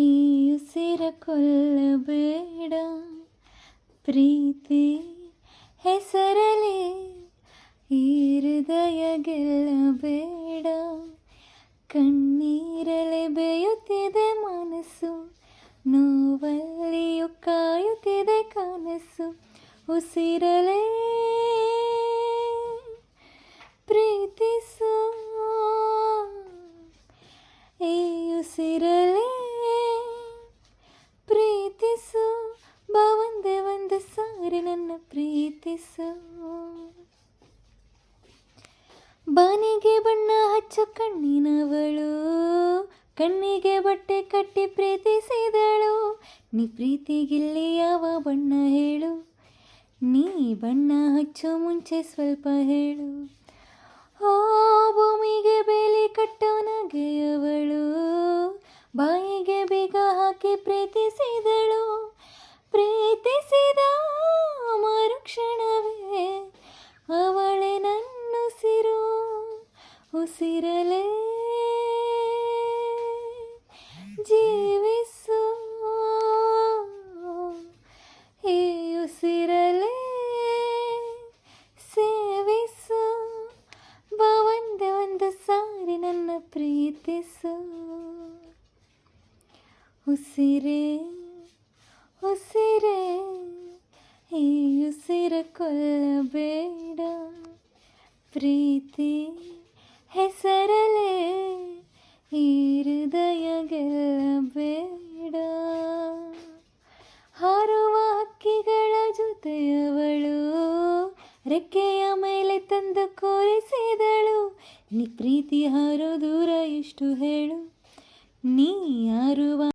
ಈ ಉಸಿರ ಕೊಲ್ಲಬೇಡ, ಪ್ರೀತಿ ಹೆಸರಲಿ ಈ ಹೃದಯ ಗೆಲ್ಲಬೇಡ. ಕಣ್ಣೀರಲೆ ಬೇಯುತ್ತಿದೆ ಮನಸ್ಸು, ನೋವಲ್ಲಿಯೂ ಕಾಯುತ್ತಿದೆ ಕನಸು. ಉಸಿರಲೇ ಪ್ರೀತಿಸು, ಈ ಉಸಿರಲೇ ಪ್ರೀತಿಸು. ಬಾ ಒಂದೇ ಒಂದು ಸಾರಿ ನನ್ನ ಪ್ರೀತಿಸು. ಬಾನಿಗೆ ಬಣ್ಣ ಹಚ್ಚು ಕಣ್ಣಿನವಳು, ಕಣ್ಣಿಗೆ ಬಟ್ಟೆ ಕಟ್ಟಿ ಪ್ರೀತಿಸಿದಳು. ನೀ ಪ್ರೀತಿಗಿಲ್ಲಿ ಯಾವ ಬಣ್ಣ ಹೇಳು, ನೀ ಬಣ್ಣ ಹಚ್ಚು ಮುಂಚೆ ಸ್ವಲ್ಪ ಹೇಳು. ಓ ಭೂಮಿಗೆ ಬೇಲಿ ಕಟ್ಟೋ ನಗೆಯವಳು, ಬಾಯಿಗೆ ಬೀಗ ಹಾಕಿ ಪ್ರೀತಿಸಿದಳು. ಪ್ರೀತಿಸಿದ ಮರುಕ್ಷಣವೇ ಅವಳೇ ನನ್ನುಸಿರು. ಉಸಿರಲೇ ಜೀವಿಸು, ಈ ಉಸಿರಲೇ ಸೇವಿಸು. ಬಾ ಒಂದೇ ಒಂದು ಸಾರಿ ನನ್ನ ಪ್ರೀತಿಸು. ಉಸಿರೇ ಉಸಿರೇ ಈ ಉಸಿರ ಕೊಲ್ಲಬೇಡ, ಪ್ರೀತಿ ಹೆಸರಲೇ ಈ ಹೃದಯ ಗೆಲ್ಲಬೇಡ. ಹಾರುವ ಹಕ್ಕಿಗಳ ಜೊತೆಯವಳು, ರೆಕ್ಕೆಯ ಮೇಲೆ ತಂದು ಕೂರಿಸಿದಳು. ನೀ ಪ್ರೀತಿ ಹಾರೋ